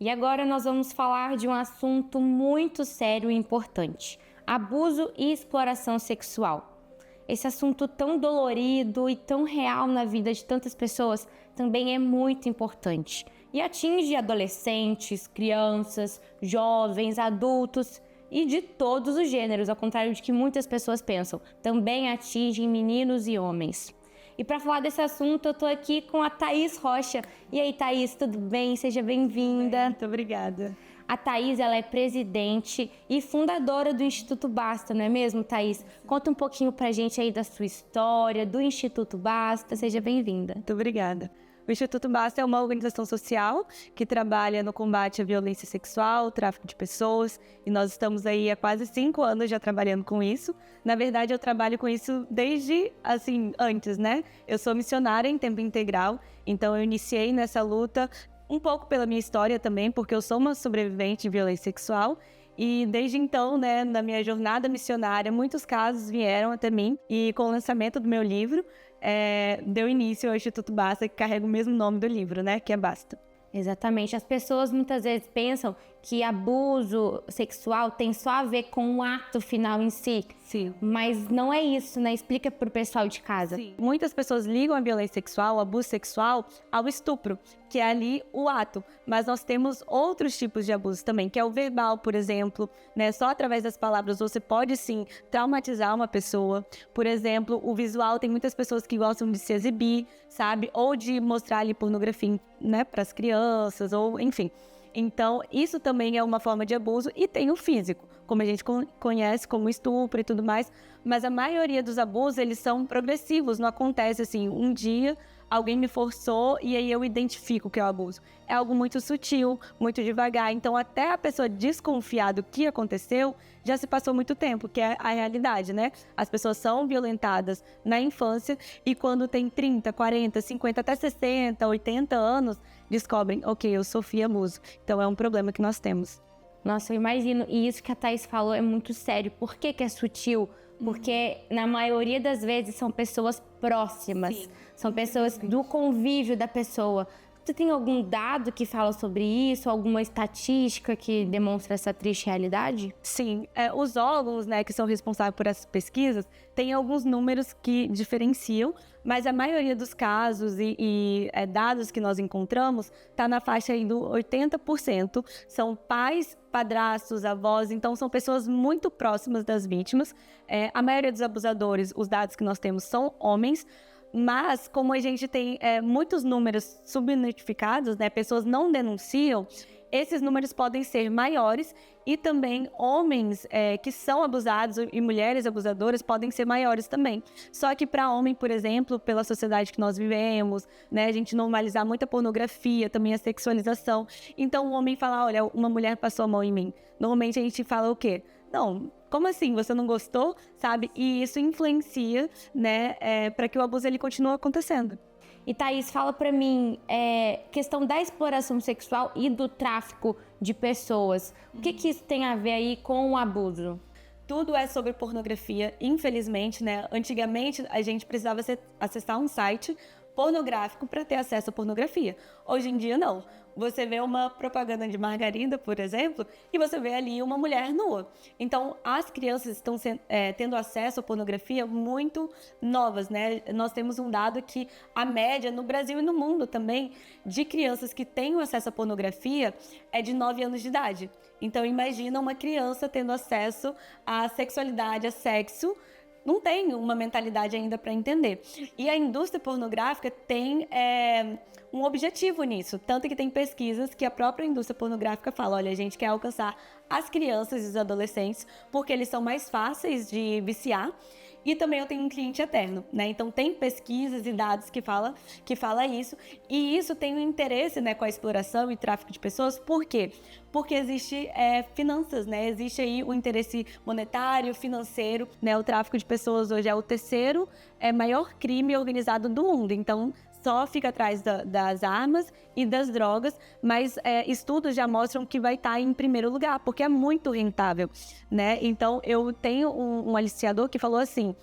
E agora nós vamos falar de um assunto muito sério e importante: abuso e exploração sexual. Esse assunto tão dolorido e tão real na vida de tantas pessoas também é muito importante e atinge adolescentes, crianças, jovens, adultos e de todos os gêneros, ao contrário de que muitas pessoas pensam, também atinge meninos e homens. E para falar desse assunto, eu tô aqui com a Thaís Rocha. E aí, Thaís, tudo bem? Seja bem-vinda. Muito obrigada. A Thaís, ela é presidente e fundadora do Instituto Basta, não é mesmo, Thaís? Conta um pouquinho pra gente aí da sua história, do Instituto Basta. Seja bem-vinda. Muito obrigada. O Instituto Basta é uma organização social que trabalha no combate à violência sexual, tráfico de pessoas, e nós estamos aí há quase 5 anos já trabalhando com isso. Na verdade, eu trabalho com isso desde, antes, né? Eu sou missionária em tempo integral, então eu iniciei nessa luta um pouco pela minha história também, porque eu sou uma sobrevivente de violência sexual. E desde então, né, na minha jornada missionária, muitos casos vieram até mim. E com o lançamento do meu livro, deu início ao Instituto Basta, que carrega o mesmo nome do livro, né, que é Basta. Exatamente. As pessoas muitas vezes pensam que abuso sexual tem só a ver com o ato final em si. Sim. Mas não é isso, né? Explica pro pessoal de casa. Sim. Muitas pessoas ligam a violência sexual, o abuso sexual, ao estupro, que é ali o ato. Mas nós temos outros tipos de abuso também, que é o verbal, por exemplo, né? Só através das palavras você pode, sim, traumatizar uma pessoa. Por exemplo, o visual, tem muitas pessoas que gostam de se exibir, sabe? Ou de mostrar ali pornografia, né, para as crianças, ou enfim. Então, isso também é uma forma de abuso, e tem o físico, como a gente conhece como estupro e tudo mais, mas a maioria dos abusos, eles são progressivos, não acontece assim, um dia alguém me forçou e aí eu identifico que é o abuso. É algo muito sutil, muito devagar, então até a pessoa desconfiar do que aconteceu, já se passou muito tempo, que é a realidade, né? As pessoas são violentadas na infância e quando tem 30, 40, 50, até 60, 80 anos, descobrem, ok, eu sofri abuso. Então é um problema que nós temos. Nossa, eu imagino. E isso que a Thaís falou é muito sério. Por que que é sutil? Porque na maioria das vezes são pessoas próximas. Sim. São pessoas do convívio da pessoa. Você tem algum dado que fala sobre isso? Alguma estatística que demonstra essa triste realidade? Sim, os órgãos, né, que são responsáveis por essas pesquisas, têm alguns números que diferenciam, mas a maioria dos casos e dados que nós encontramos está na faixa aí do 80%. São pais, padrastos, avós, então são pessoas muito próximas das vítimas. A maioria dos abusadores, os dados que nós temos são homens, mas como a gente tem muitos números subnotificados, né, pessoas não denunciam, esses números podem ser maiores, e também homens que são abusados e mulheres abusadoras podem ser maiores também. Só que para homem, por exemplo, pela sociedade que nós vivemos, né, a gente normalizar muita pornografia, também a sexualização. Então o homem fala, olha, uma mulher passou a mão em mim. Normalmente a gente fala o quê? Não, como assim? Você não gostou? Sabe? E isso influencia, né, para que o abuso ele continue acontecendo. E Thaís, fala pra mim, questão da exploração sexual e do tráfico de pessoas. O que isso tem a ver aí com o abuso? Tudo é sobre pornografia, infelizmente, né? Antigamente a gente precisava acessar um site pornográfico para ter acesso à pornografia. Hoje em dia, não. Você vê uma propaganda de margarina, por exemplo, e você vê ali uma mulher nua. Então, as crianças estão tendo acesso à pornografia muito novas, né? Nós temos um dado que a média no Brasil e no mundo também de crianças que têm acesso à pornografia é de 9 anos de idade. Então, imagina uma criança tendo acesso à sexualidade, a sexo, não tem uma mentalidade ainda para entender. E a indústria pornográfica tem um objetivo nisso, tanto que tem pesquisas que a própria indústria pornográfica fala, olha, a gente quer alcançar as crianças e os adolescentes porque eles são mais fáceis de viciar. E também eu tenho um cliente eterno, né? Então tem pesquisas e dados que fala isso. E isso tem um interesse, né, com a exploração e tráfico de pessoas. Por quê? Porque existe finanças, né? Existe aí o interesse monetário, financeiro, né? O tráfico de pessoas hoje é o terceiro maior crime organizado do mundo. Então só fica atrás das armas e das drogas, mas estudos já mostram que vai estar em primeiro lugar, porque é muito rentável, né? Então, eu tenho um aliciador que falou assim,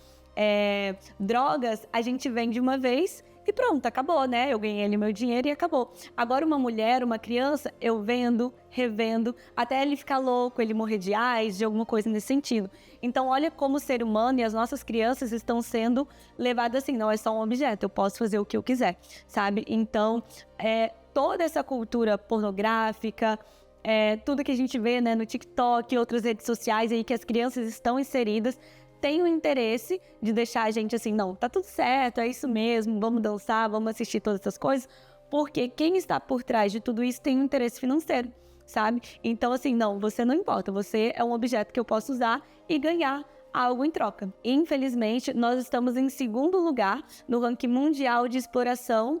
drogas a gente vende uma vez, e pronto, acabou, né? Eu ganhei ali meu dinheiro e acabou. Agora uma mulher, uma criança, eu vendo, revendo, até ele ficar louco, ele morrer de AIDS, de alguma coisa nesse sentido. Então olha como o ser humano e as nossas crianças estão sendo levadas assim, não é só um objeto, eu posso fazer o que eu quiser, sabe? Então, toda essa cultura pornográfica, tudo que a gente vê, né, no TikTok e outras redes sociais aí que as crianças estão inseridas, tem o interesse de deixar a gente assim, não, tá tudo certo, é isso mesmo, vamos dançar, vamos assistir todas essas coisas, porque quem está por trás de tudo isso tem um interesse financeiro, sabe? Então assim, não, você não importa, você é um objeto que eu posso usar e ganhar algo em troca. Infelizmente, nós estamos em segundo lugar no ranking mundial de exploração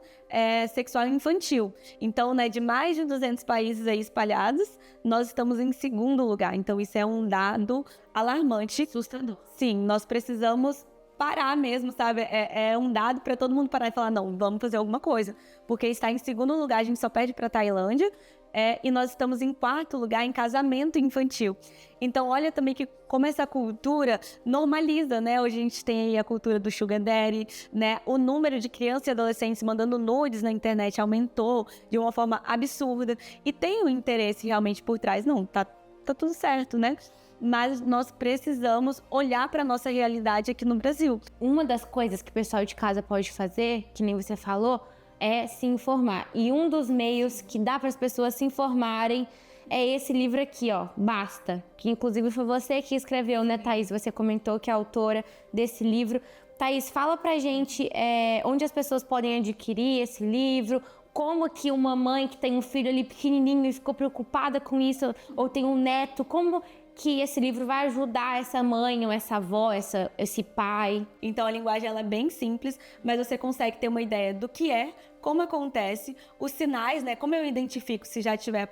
sexual infantil. Então, né, de mais de 200 países aí espalhados, nós estamos em segundo lugar. Então, isso é um dado alarmante. Assustador. Sim, nós precisamos parar mesmo, sabe? É um dado para todo mundo parar e falar, não, vamos fazer alguma coisa. Porque está em segundo lugar, a gente só perde para a Tailândia, e nós estamos em quarto lugar em casamento infantil. Então, olha também que como essa cultura normaliza, né? Hoje a gente tem aí a cultura do sugar daddy, né? O número de crianças e adolescentes mandando nudes na internet aumentou de uma forma absurda. E tem um interesse realmente por trás. Não, tá tudo certo, né? Mas nós precisamos olhar para a nossa realidade aqui no Brasil. Uma das coisas que o pessoal de casa pode fazer, que nem você falou, é se informar. E um dos meios que dá para as pessoas se informarem é esse livro aqui, ó, Basta, que inclusive foi você que escreveu, né, Thaís? Você comentou que é a autora desse livro. Thaís, fala pra gente onde as pessoas podem adquirir esse livro, como que uma mãe que tem um filho ali pequenininho e ficou preocupada com isso, ou tem um neto, como que esse livro vai ajudar essa mãe ou essa avó, esse pai. Então a linguagem ela é bem simples, mas você consegue ter uma ideia do que é, como acontece, os sinais, né? Como eu identifico se já estiver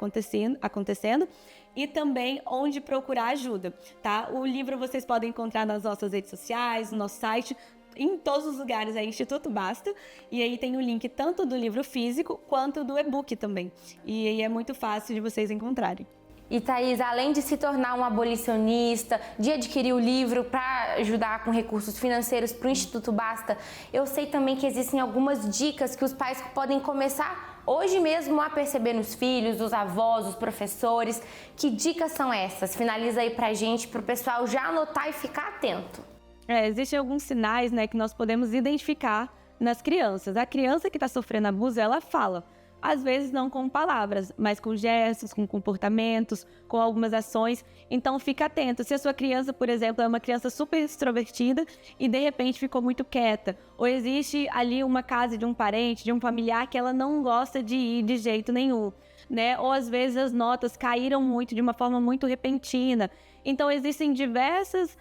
acontecendo e também onde procurar ajuda, tá? O livro vocês podem encontrar nas nossas redes sociais, no nosso site, em todos os lugares, é Instituto Basta, e aí tem o link tanto do livro físico quanto do e-book também. E aí é muito fácil de vocês encontrarem. E Thaís, além de se tornar um abolicionista, de adquirir o livro para ajudar com recursos financeiros para o Instituto Basta, eu sei também que existem algumas dicas que os pais podem começar hoje mesmo a perceber nos filhos, os avós, os professores. Que dicas são essas? Finaliza aí pra gente, pro pessoal já anotar e ficar atento. Existem alguns sinais, né, que nós podemos identificar nas crianças. A criança que está sofrendo abuso, ela fala. Às vezes não com palavras, mas com gestos, com comportamentos, com algumas ações. Então fica atento. Se a sua criança, por exemplo, é uma criança super extrovertida e de repente ficou muito quieta, ou existe ali uma casa de um parente, de um familiar que ela não gosta de ir de jeito nenhum, né? Ou às vezes as notas caíram muito de uma forma muito repentina. Então existem diversas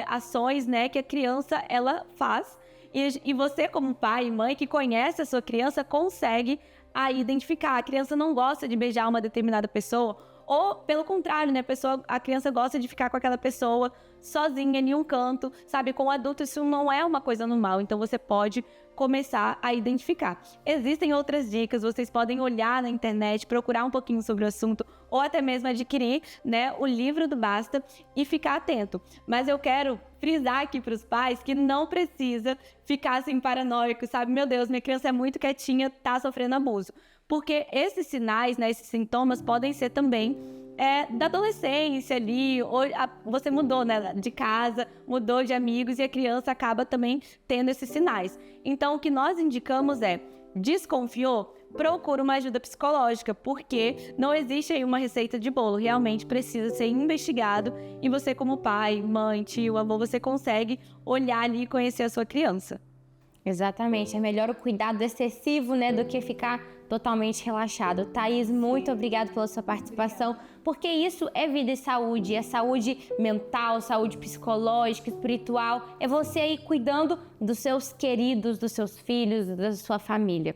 ações, né, que a criança ela faz e você como pai e mãe que conhece a sua criança consegue identificar. A criança não gosta de beijar uma determinada pessoa, ou pelo contrário, né? A criança gosta de ficar com aquela pessoa sozinha em um canto, sabe? Com o adulto isso não é uma coisa normal, então você pode começar a identificar. Existem outras dicas, vocês podem olhar na internet, procurar um pouquinho sobre o assunto, ou até mesmo adquirir, né, o livro do Basta e ficar atento. Mas eu quero frisar aqui para os pais que não precisa ficar assim paranoico, sabe? Meu Deus, minha criança é muito quietinha, tá sofrendo abuso. Porque esses sinais, né, esses sintomas podem ser também da adolescência ali, ou você mudou, né, de casa, mudou de amigos e a criança acaba também tendo esses sinais. Então, o que nós indicamos desconfiou? Procura uma ajuda psicológica, porque não existe aí uma receita de bolo, realmente precisa ser investigado e você como pai, mãe, tio, avô, você consegue olhar ali e conhecer a sua criança. Exatamente, é melhor o cuidado excessivo, né, do que ficar totalmente relaxado. Thaís, muito obrigada pela sua participação, porque isso é vida e saúde, é saúde mental, saúde psicológica, espiritual, é você aí cuidando dos seus queridos, dos seus filhos, da sua família.